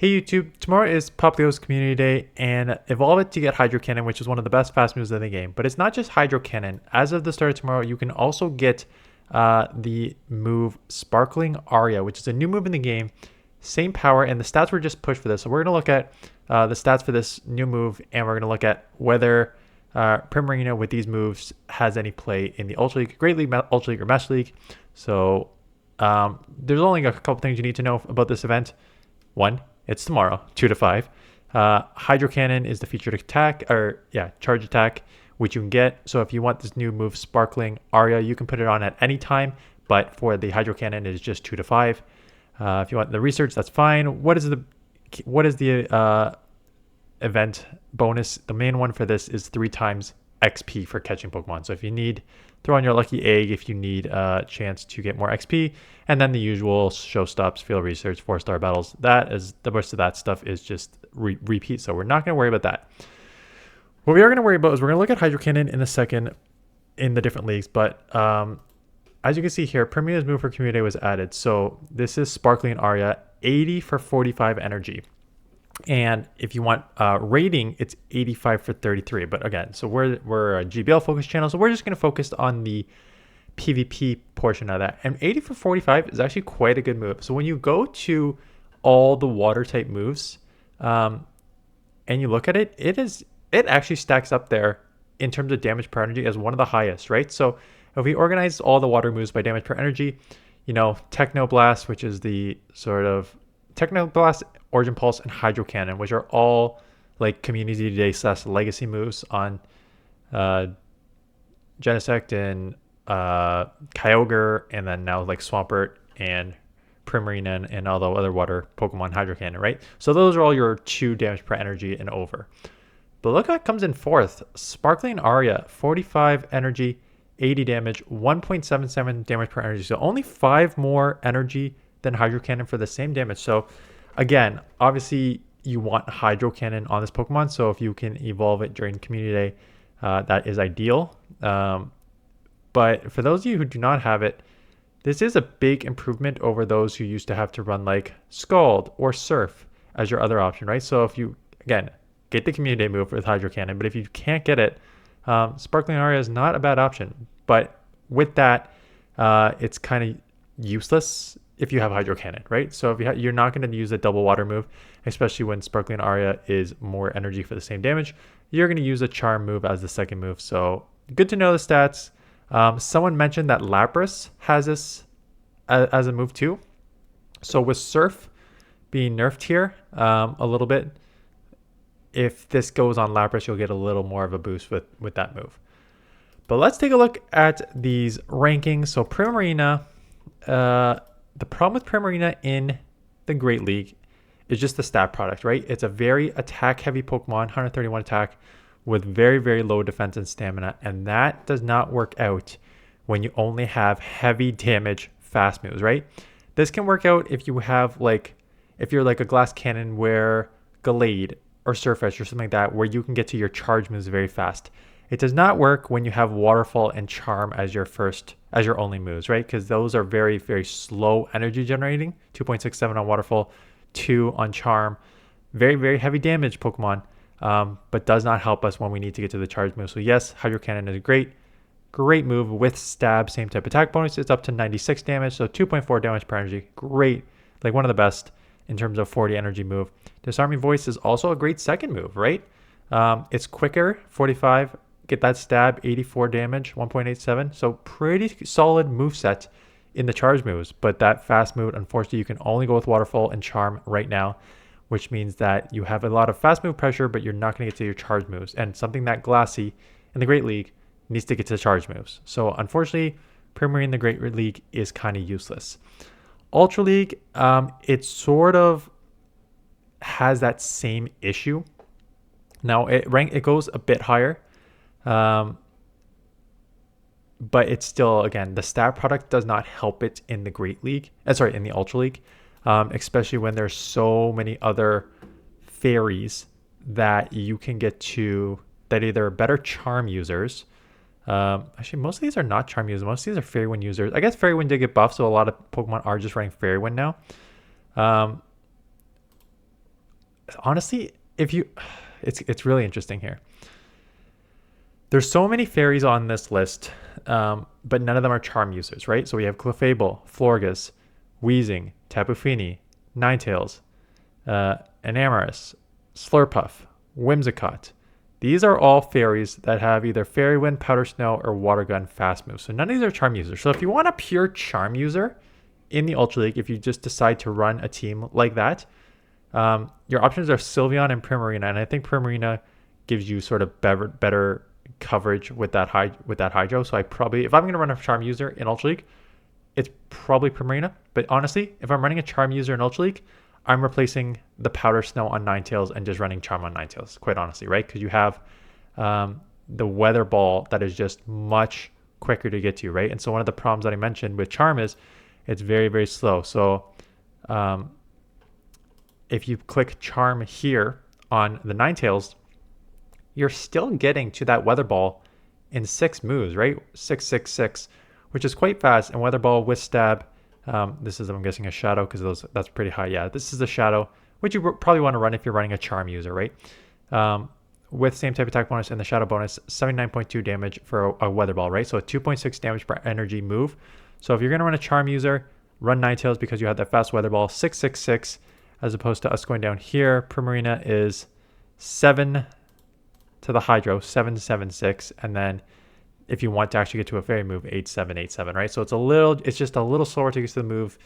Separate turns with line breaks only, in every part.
Hey YouTube, tomorrow is Popplio's community day and evolve it to get Hydro Cannon, which is one of the best fast moves in the game. But it's not just Hydro Cannon. As of the start of tomorrow, you can also get the move Sparkling Aria, which is a new move in the game. Same power, and the stats were just pushed for this. So we're going to look at the stats for this new move, and we're going to look at whether Primerina with these moves has any play in the Ultra League, Great League, Ultra League, or Mesh League. So there's only a couple things you need to know about this event. One, it's tomorrow, 2 to 5. Hydro Cannon is the featured attack, charge attack, which you can get. So if you want this new move, Sparkling Aria, you can put it on at any time. But for the Hydro Cannon, it is just 2 to 5. If you want the research, that's fine. What is the event bonus? The main one for this is 3 times XP for catching Pokemon. So if you need, throw on your lucky egg if you need a chance to get more XP, and then the usual show stops, field research, 4-star battles. That is the rest of that stuff is just repeat. So we're not going to worry about that. What we are going to worry about is we're going to look at Hydro Cannon in a second in the different leagues. But as you can see here, Primerina's move for Community Day was added. So this is Sparkling Aria, 80 for 45 energy. And if you want rating, it's 85 for 33. But again, so we're a GBL focused channel, so we're just going to focus on the PvP portion of that. And 80 for 45 is actually quite a good move. So when you go to all the water type moves and you look at it, it actually stacks up there in terms of damage per energy as one of the highest, right? So if we organize all the water moves by damage per energy, you know, Techno Blast, which is the sort of Techno Blast, Origin Pulse, and Hydro Cannon, which are all like Community Day / legacy moves on Genesect and Kyogre, and then now like Swampert and Primerina and all the other water Pokemon Hydro Cannon, right? So those are all your 2 damage per energy and over. But look what comes in fourth. Sparkling Aria, 45 energy, 80 damage, 1.77 damage per energy. So only 5 more energy than Hydro Cannon for the same damage. So again, obviously you want Hydro Cannon on this Pokemon. So if you can evolve it during Community Day, that is ideal. But for those of you who do not have it, this is a big improvement over those who used to have to run like Scald or Surf as your other option, right? So if you, again, get the Community Day move with Hydro Cannon, but if you can't get it, Sparkling Aria is not a bad option. But with that, it's kind of useless if you have Hydro Cannon, right? So if you're not going to use a double water move, especially when Sparkling Aria is more energy for the same damage, you're going to use a Charm move as the second move. So good to know the stats. Someone mentioned that Lapras has this as a move too. So with Surf being nerfed here a little bit, if this goes on Lapras, you'll get a little more of a boost with that move. But let's take a look at these rankings. So Primerina, the problem with Primerina in the Great League is just the stat product, right? It's a very attack-heavy Pokemon, 131 attack, with very, very low defense and stamina. And that does not work out when you only have heavy damage fast moves, right? This can work out if you have if you're like a Glass Cannon where Gallade or Surface or something like that, where you can get to your charge moves very fast. It does not work when you have Waterfall and Charm as your only moves, right? Because those are very, very slow energy generating. 2.67 on Waterfall, 2 on Charm. Very, very heavy damage Pokemon, but does not help us when we need to get to the charge move. So yes, Hydro Cannon is a great move with Stab, same type attack bonus. It's up to 96 damage, so 2.4 damage per energy. Great, like one of the best in terms of 40 energy move. Disarming Voice is also a great second move, right? It's quicker, 45. Get that Stab, 84 damage, 1.87. So pretty solid move set in the charge moves. But that fast move, unfortunately, you can only go with Waterfall and Charm right now, which means that you have a lot of fast move pressure, but you're not going to get to your charge moves. And something that Glassy in the Great League needs to get to the charge moves. So unfortunately, Primarina in the Great League is kind of useless. Ultra League, it sort of has that same issue. Now it goes a bit higher. But it's still, again, the stat product does not help it in the Great League. In the Ultra League, especially when there's so many other fairies that you can get to that either are better Charm users. Actually, most of these are not Charm users. Most of these are Fairy Wind users. I guess Fairy Wind did get buffed, so a lot of Pokemon are just running Fairy Wind now. honestly, if you, it's really interesting here. There's so many fairies on this list, but none of them are charm users, right? So we have Clefable, Florges, Weezing, Tapu Fini, Ninetales, Enamorus, Slurpuff, Whimsicott. These are all fairies that have either Fairy Wind, Powder Snow, or Water Gun fast move. So none of these are charm users. So if you want a pure charm user in the Ultra League, if you just decide to run a team like that, your options are Sylveon and Primarina. And I think Primarina gives you sort of better coverage with that hydro. So I probably, if I'm going to run a charm user in Ultra League, it's probably Primarina. But honestly, if I'm running a charm user in Ultra League, I'm replacing the Powder Snow on Ninetales and just running Charm on Ninetales, quite honestly, right? Because you have the Weather Ball that is just much quicker to get to, right? And so one of the problems that I mentioned with Charm is it's very, very slow. So if you click Charm here on the Ninetales, you're still getting to that Weather Ball in 6 moves, right? 666, which is quite fast. And Weather Ball with Stab, this is, I'm guessing, a Shadow because that's pretty high. Yeah, this is a Shadow, which you probably want to run if you're running a Charm user, right? With same type attack bonus and the Shadow bonus, 79.2 damage for a Weather Ball, right? So a 2.6 damage per energy move. So if you're going to run a Charm user, run Ninetales because you have that fast Weather Ball, 666, as opposed to us going down here. Primarina is 7 to the Hydro, 776, and then if you want to actually get to a fairy move, 8787, right? So it's just a little slower to get to the move,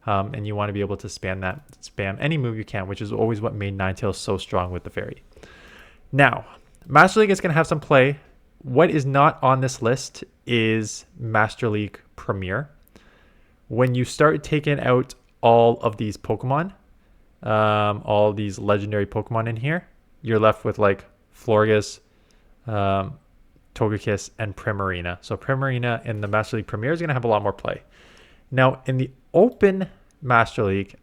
and you want to be able to spam any move you can, which is always what made Ninetales so strong with the fairy. Now, Master League is going to have some play. What is not on this list is Master League Premier. When you start taking out all of these Pokemon, all these legendary Pokemon in here, you're left with like Florges, Togekiss, and Primarina. So Primarina in the Master League Premier is going to have a lot more play. Now, in the Open Master League,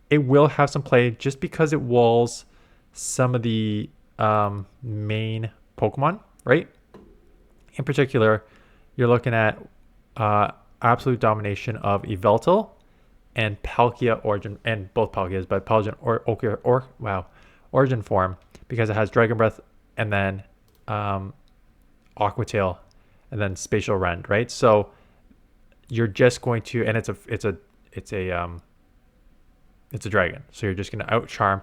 it will have some play just because it walls some of the main Pokemon, right? In particular, you're looking at absolute domination of Yveltal and Palkia Origin, and both Palkias, but Palkia Origin form, because it has Dragon Breath and then Aqua Tail and then Spatial Rend, right? So you're just going to, and it's a dragon, so you're just going to out charm.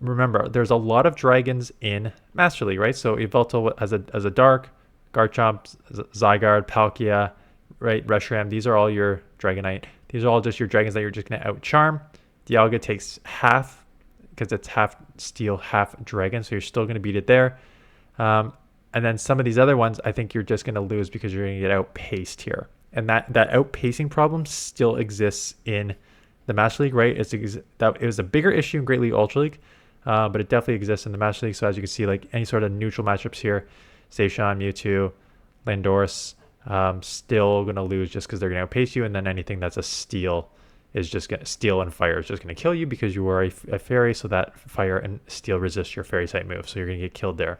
Remember, there's a lot of dragons in Master League, right? So Yveltal as a dark, Garchomp, Zygarde, Palkia, right? Reshiram, these are all your Dragonite. These are all just your dragons that you're just going to out charm. Dialga takes half because it's half steel, half dragon, so you're still going to beat it there. And then some of these other ones, I think you're just going to lose because you're going to get outpaced here. And that outpacing problem still exists in the Master League, right? It was a bigger issue in Great League Ultra League, but it definitely exists in the Master League. So as you can see, like any sort of neutral matchups here, Zacian, Mewtwo, Landorus, still going to lose just because they're going to outpace you. And then anything that's a steel is just going to, steel and fire is just going to kill you because you are a fairy. So that fire and steel resist your fairy type move. So you're going to get killed there.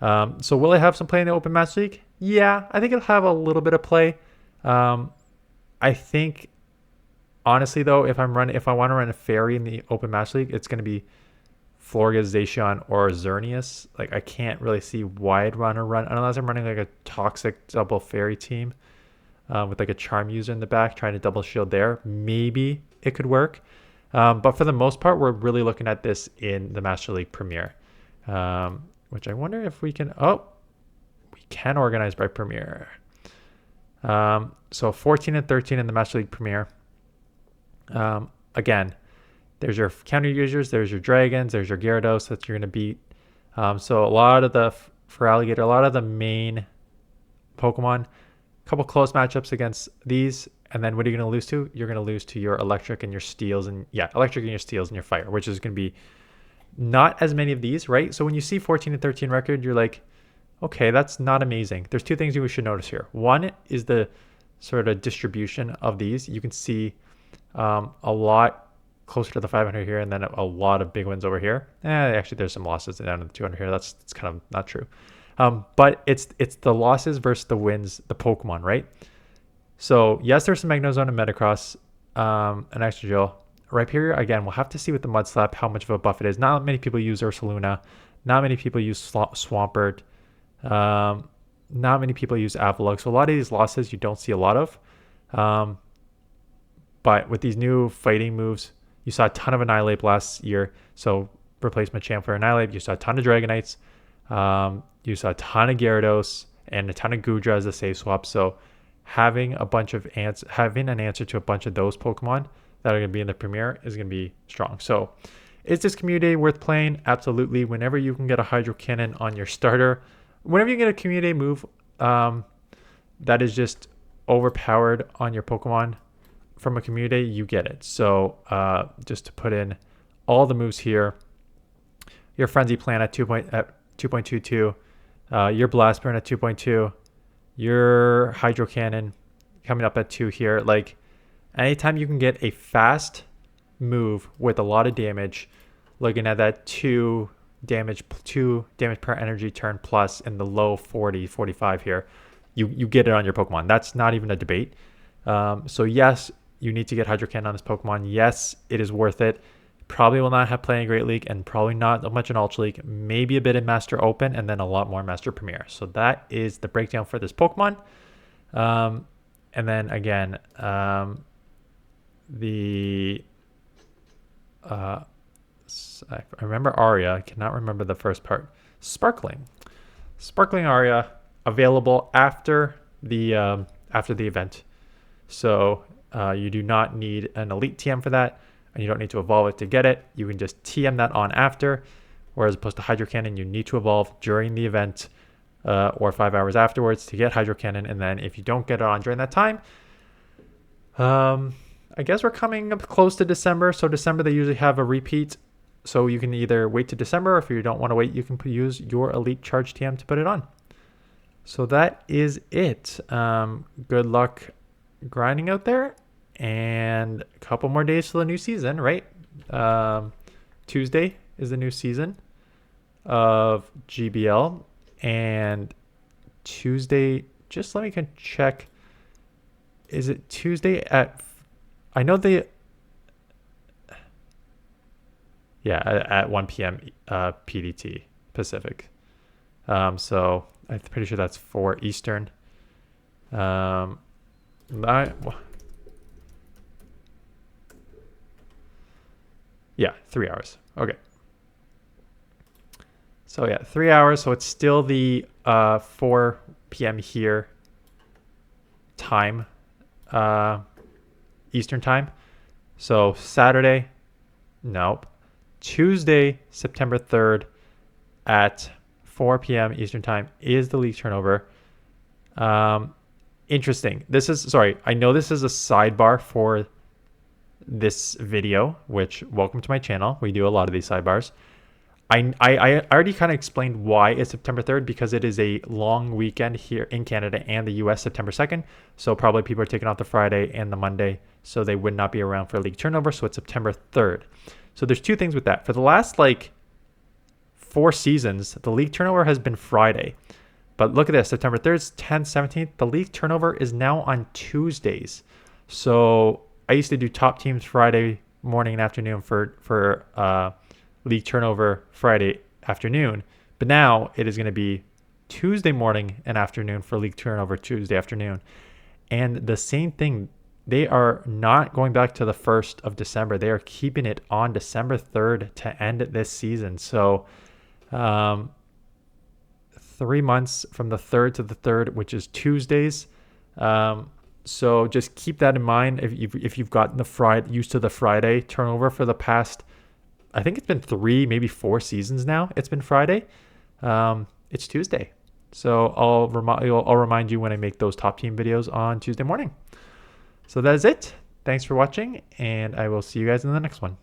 So will it have some play in the Open Master League? Yeah, I think it'll have a little bit of play. I think, honestly though, if I want to run a fairy in the Open Master League, it's going to be Florges, Zacian, or Xerneas. Like, I can't really see why I'd run unless I'm running like a toxic double fairy team with like a charm user in the back trying to double shield there. Maybe it could work. But for the most part, we're really looking at this in the Master League Premier, which I wonder if we can. Oh, we can organize by Premier. So 14 and 13 in the Master League Premier. Again, there's your counter users, there's your dragons, there's your Gyarados that you're going to beat. So a lot of for Alligator, a lot of the main Pokemon, a couple close matchups against these, and then what are you going to lose to? You're going to lose to your electric and your steels, and your fire, which is going to be not as many of these, right? So when you see 14 and 13 record, you're like, okay, that's not amazing. There's two things you should notice here. One is the sort of distribution of these. You can see a lot closer to the 500 here, and then a lot of big wins over here. Actually, there's some losses down to the 200 here. That's kind of not true. But it's the losses versus the wins, the Pokemon, right? So yes, there's some Magnezone and Metagross, and Extra Gel Rhyperior, again, we'll have to see with the Mud Slap how much of a buff it is. Not many people use Ursaluna. Not many people use Swampert. Not many people use Avalugg. So a lot of these losses you don't see a lot of. But with these new fighting moves, you saw a ton of Annihilate last year. So replacement champ for Annihilate. You saw a ton of Dragonites. You saw a ton of Gyarados and a ton of Goodra as a save swap. So having an answer to a bunch of those Pokemon that are going to be in the Premier is going to be strong. So is this community worth playing? Absolutely. Whenever you can get a Hydro Cannon on your starter, whenever you get a community move that is just overpowered on your Pokemon from a community, you get it. So just to put in all the moves here, your Frenzy Plant at 2.22, your Blast Burn at 2.2, your Hydro Cannon coming up at 2 here. Like anytime you can get a fast move with a lot of damage, looking at that 2 damage per energy turn plus in the low 45 here, you get it on your Pokemon. That's not even a debate. So yes, you need to get Hydro Cannon on this Pokemon. Yes, it is worth it. Probably will not have play in Great League and probably not much in Ultra League. Maybe a bit in Master Open and then a lot more Master Premier. So that is the breakdown for this Pokemon. And then again, I remember Aria. I cannot remember the first part. Sparkling Aria available after the event. So you do not need an Elite TM for that, and you don't need to evolve it to get it. You can just TM that on after, whereas opposed to Hydro Cannon, you need to evolve during the event or 5 hours afterwards to get Hydro Cannon. And then if you don't get it on during that time, I guess we're coming up close to December. So December, they usually have a repeat. So you can either wait to December, or if you don't want to wait, you can use your Elite Charge TM to put it on. So that is it. Good luck grinding out there, and a couple more days to the new season, right? Tuesday is the new season of GBL, and Tuesday, just let me check. Is it Tuesday at, I know they, yeah, at 1 p.m. PDT Pacific. So I'm pretty sure that's 4 Eastern. Yeah, 3 hours. Okay. So yeah, 3 hours. So it's still the 4 p.m. here time, Eastern time. So Saturday, nope. Tuesday, September 3rd at 4 p.m. Eastern time is the league turnover. Interesting. I know this is a sidebar for this video, which welcome to my channel. We do a lot of these sidebars. I already kind of explained why it's September 3rd, because it is a long weekend here in Canada and the US, September 2nd. So probably people are taking off the Friday and the Monday, so they would not be around for league turnover. So it's September 3rd. So there's two things with that. For the last 4 seasons, the league turnover has been Friday. But look at this, September 3rd, 10th, 17th. The league turnover is now on Tuesdays. So I used to do top teams Friday morning and afternoon for league turnover Friday afternoon. But now it is going to be Tuesday morning and afternoon for league turnover Tuesday afternoon. And the same thing, they are not going back to the 1st of December. They are keeping it on December 3rd to end this season. So 3 months from the 3rd to the 3rd, which is Tuesdays. So just keep that in mind if you've gotten used to the Friday turnover for the past, I think it's been 3, maybe 4 seasons now. It's been Friday. It's Tuesday. So I'll remind you when I make those top team videos on Tuesday morning. So that is it. Thanks for watching, and I will see you guys in the next one.